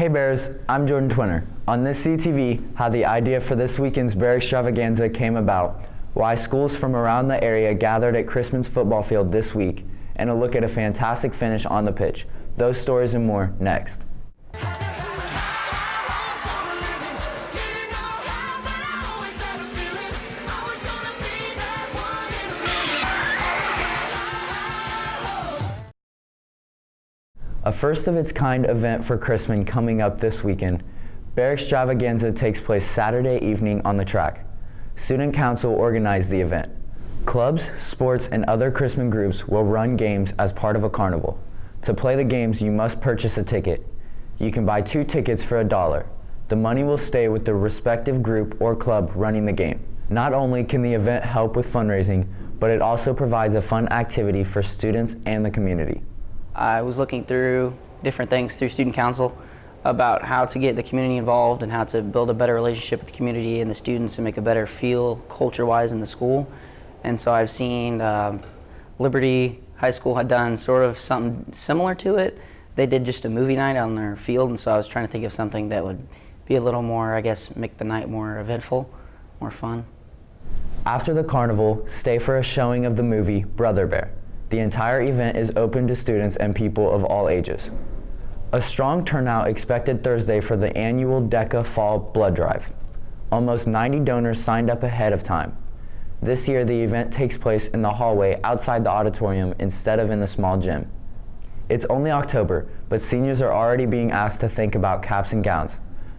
Hey Bears, I'm Jordan Twinner. On this CTV, how the idea for this weekend's Bear Extravaganza came about, why schools from around the area gathered at Chrisman's football field this week, and a look at a fantastic finish on the pitch. Those stories and more next. A first-of-its-kind event for Chrisman coming up this weekend, Bear Extravaganza takes place Saturday evening on the track. Student Council organized the event. Clubs, sports, and other Chrisman groups will run games as part of a carnival. To play the games, you must purchase a ticket. You can buy 2 tickets for $1. The money will stay with the respective group or club running the game. Not only can the event help with fundraising, but it also provides a fun activity for students and the community. I was looking through different things through Student Council about how to get the community involved and how to build a better relationship with the community and the students and make a better feel culture-wise in the school. And so I've seen Liberty High School had done sort of something similar to it. They did just a movie night on their field, and so I was trying to think of something that would be a little more, I guess, make the night more eventful, more fun. After the carnival, stay for a showing of the movie Brother Bear. The entire event is open to students and people of all ages. A strong turnout expected Thursday for the annual DECA Fall Blood Drive. Almost 90 donors signed up ahead of time. This year, the event takes place in the hallway outside the auditorium instead of in the small gym. It's only October, but seniors are already being asked to think about caps and gowns.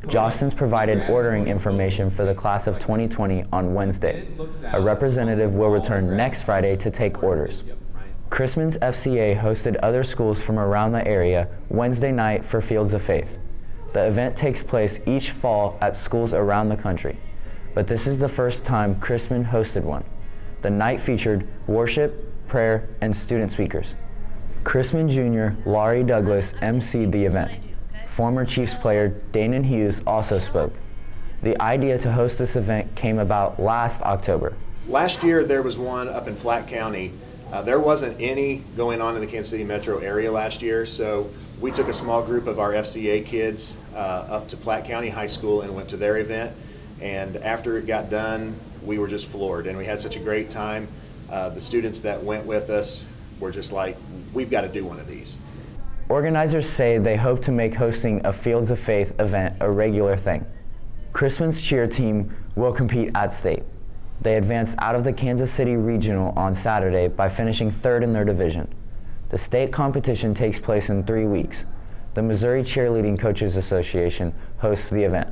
Jostens provided ordering information for the class of 2020 on Wednesday. A representative will return next Friday to take orders. Chrisman's FCA hosted other schools from around the area Wednesday night for Fields of Faith. The event takes place each fall at schools around the country, but this is the first time Chrisman hosted one. The night featured worship, prayer, and student speakers. Chrisman Jr. Laurie Douglas emceed the event. Former Chiefs player Danon Hughes also spoke. The idea to host this event came about last October. Last year there was one up in Platte County. There wasn't any going on in the Kansas City metro area last year, so we took a small group of our FCA kids up to Platte County High School and went to their event. And after it got done, we were just floored, and we had such a great time. The students that went with us were just like, we've got to do one of these. Organizers say they hope to make hosting a Fields of Faith event a regular thing. Chrisman's cheer team will compete at state. They advanced out of the Kansas City Regional on Saturday by finishing 3rd in their division. The state competition takes place in 3 weeks. The Missouri Cheerleading Coaches Association hosts the event.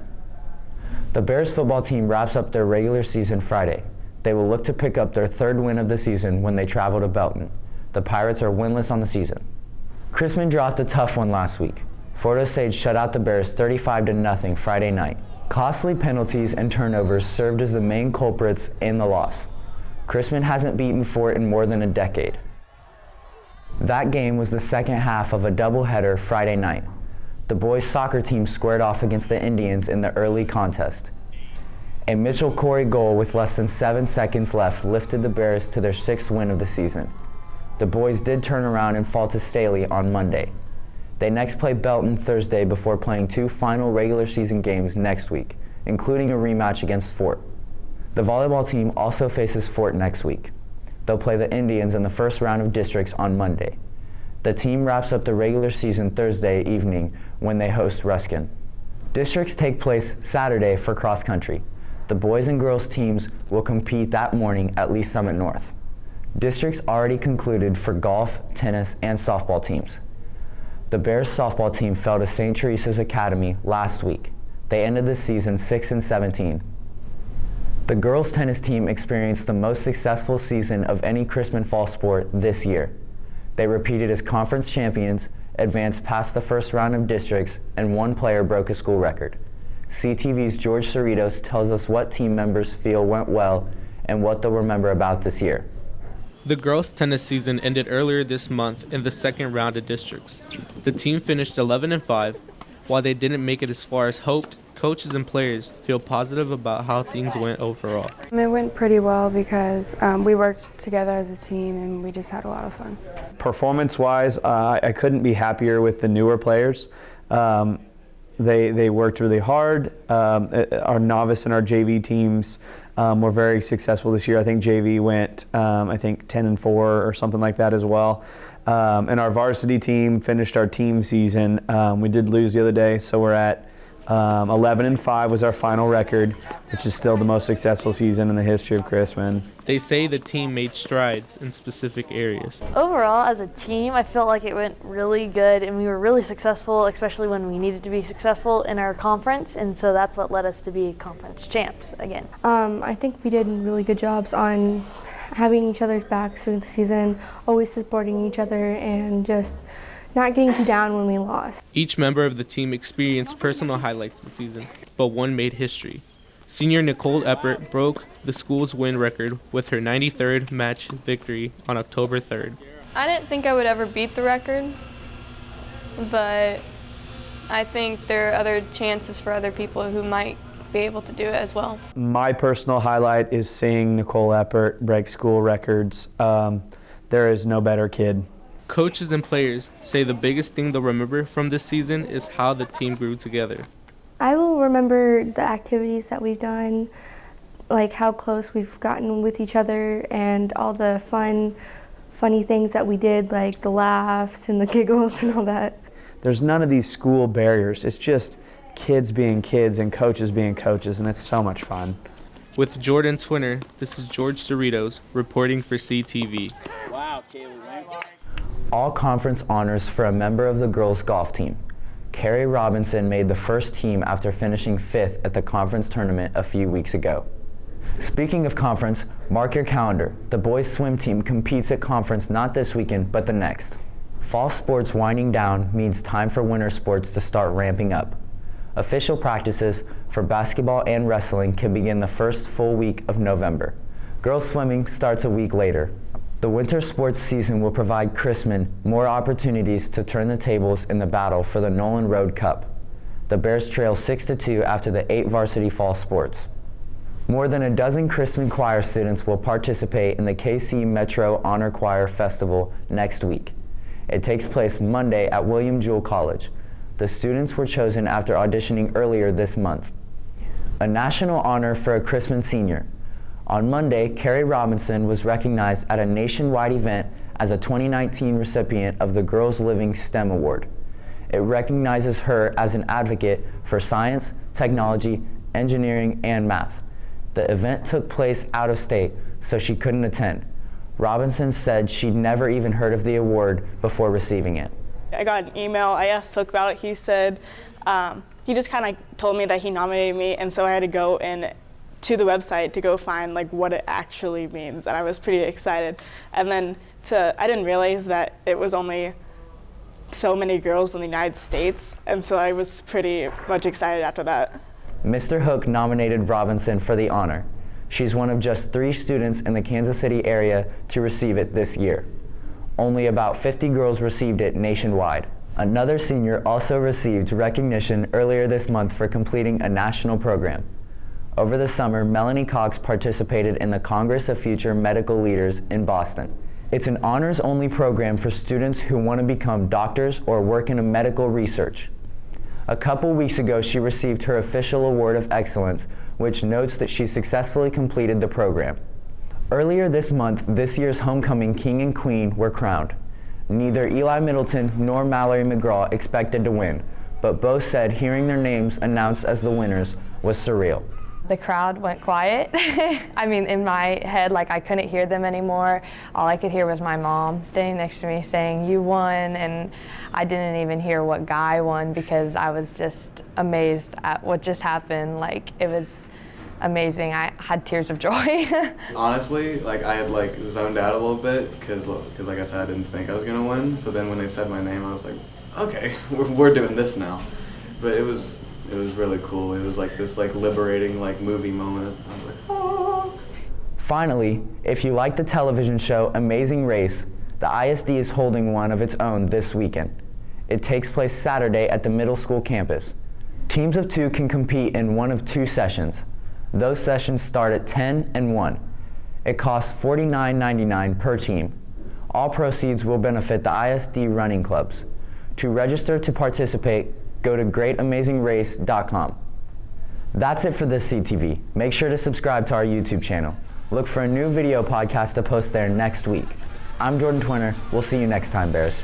The Bears football team wraps up their regular season Friday. They will look to pick up their 3rd win of the season when they travel to Belton. The Pirates are winless on the season. Chrisman dropped a tough one last week. Fort Osage shut out the Bears 35-0 Friday night. Costly penalties and turnovers served as the main culprits in the loss. Chrisman hasn't beaten Fort in more than a decade. That game was the second half of a doubleheader Friday night. The boys' soccer team squared off against the Indians in the early contest. A Mitchell Corey goal with less than 7 seconds left lifted the Bears to their 6th win of the season. The boys did turn around and fall to Staley on Monday. They next play Belton Thursday before playing 2 final regular season games next week, including a rematch against Fort. The volleyball team also faces Fort next week. They'll play the Indians in the first round of districts on Monday. The team wraps up the regular season Thursday evening when they host Ruskin. Districts take place Saturday for cross country. The boys and girls teams will compete that morning at Lee Summit North. Districts already concluded for golf, tennis, and softball teams. The Bears softball team fell to St. Teresa's Academy last week. They ended the season 6-17. The girls tennis team experienced the most successful season of any Chrisman fall sport this year. They repeated as conference champions, advanced past the first round of districts, and one player broke a school record. CTV's George Cerritos tells us what team members feel went well and what they'll remember about this year. The girls' tennis season ended earlier this month in the 2nd round of districts. The team finished 11-5. While they didn't make it as far as hoped, coaches and players feel positive about how things went overall. It went pretty well because we worked together as a team and we just had a lot of fun. Performance-wise, I couldn't be happier with the newer players. They worked really hard. Our novice and our JV teams were very successful this year. I think JV went, 10-4 or something like that as well. And our varsity team finished our team season. We did lose the other day, so we're at 11-5 was our final record, which is still the most successful season in the history of Chrisman. They say the team made strides in specific areas. Overall, as a team, I felt like it went really good, and we were really successful, especially when we needed to be successful in our conference, and so that's what led us to be conference champs again. I think we did really good jobs on having each other's backs through the season, always supporting each other, and just not getting too down when we lost. Each member of the team experienced personal highlights this season, but one made history. Senior Nicole Eppert broke the school's win record with her 93rd match victory on October 3rd. I didn't think I would ever beat the record, but I think there are other chances for other people who might be able to do it as well. My personal highlight is seeing Nicole Eppert break school records. There is no better kid. Coaches and players say the biggest thing they'll remember from this season is how the team grew together. I will remember the activities that we've done, like how close we've gotten with each other and all the funny things that we did, like the laughs and the giggles and all that. There's none of these school barriers. It's just kids being kids and coaches being coaches, and it's so much fun. With Jordan Twinner, this is George Cerritos reporting for CTV. Wow, Kaylee. All conference honors for a member of the girls' golf team. Carrie Robinson made the first team after finishing 5th at the conference tournament a few weeks ago. Speaking of conference, mark your calendar. The boys' swim team competes at conference not this weekend, but the next. Fall sports winding down means time for winter sports to start ramping up. Official practices for basketball and wrestling can begin the first full week of November. Girls' swimming starts a week later. The winter sports season will provide Chrisman more opportunities to turn the tables in the battle for the Nolan Road Cup. The Bears trail 6-2 after the 8 varsity fall sports. More than a dozen Chrisman choir students will participate in the KC Metro Honor Choir Festival next week. It takes place Monday at William Jewell College. The students were chosen after auditioning earlier this month. A national honor for a Chrisman senior. On Monday, Carrie Robinson was recognized at a nationwide event as a 2019 recipient of the Girls Living STEM Award. It recognizes her as an advocate for science, technology, engineering, and math. The event took place out of state, so she couldn't attend. Robinson said she'd never even heard of the award before receiving it. I got an email, I asked Hook about it. He said, he just kind of told me that he nominated me, and so I had to go to the website to go find like what it actually means, and I was pretty excited. And then I didn't realize that it was only so many girls in the United States, and so I was pretty much excited after that. Mr. Hook nominated Robinson for the honor. She's one of just 3 students in the Kansas City area to receive it this year. Only about 50 girls received it nationwide. Another senior also received recognition earlier this month for completing a national program. Over the summer, Melanie Cox participated in the Congress of Future Medical Leaders in Boston. It's an honors-only program for students who want to become doctors or work in medical research. A couple weeks ago, she received her official Award of Excellence, which notes that she successfully completed the program. Earlier this month, this year's homecoming king and queen were crowned. Neither Eli Middleton nor Mallory McGraw expected to win, but both said hearing their names announced as the winners was surreal. The crowd went quiet. I mean, in my head, like I couldn't hear them anymore. All I could hear was my mom standing next to me saying, "You won," and I didn't even hear what guy won because I was just amazed at what just happened. Like, it was amazing. I had tears of joy. Honestly, like I had like zoned out a little bit because like I said, I didn't think I was gonna win. So then when they said my name, I was like, okay, we're doing this now. But it was really cool. It was like this like liberating like movie moment. I was like, oh. Finally, if you like the television show Amazing Race, the ISD is holding one of its own this weekend. It takes place Saturday at the middle school campus. Teams of 2 can compete in one of 2 sessions. Those sessions start at 10 and 1. It costs $49.99 per team. All proceeds will benefit the ISD running clubs. To register to participate, go to greatamazingrace.com. That's it for this CTV. Make sure to subscribe to our YouTube channel. Look for a new video podcast to post there next week. I'm Jordan Twinner. We'll see you next time, Bears.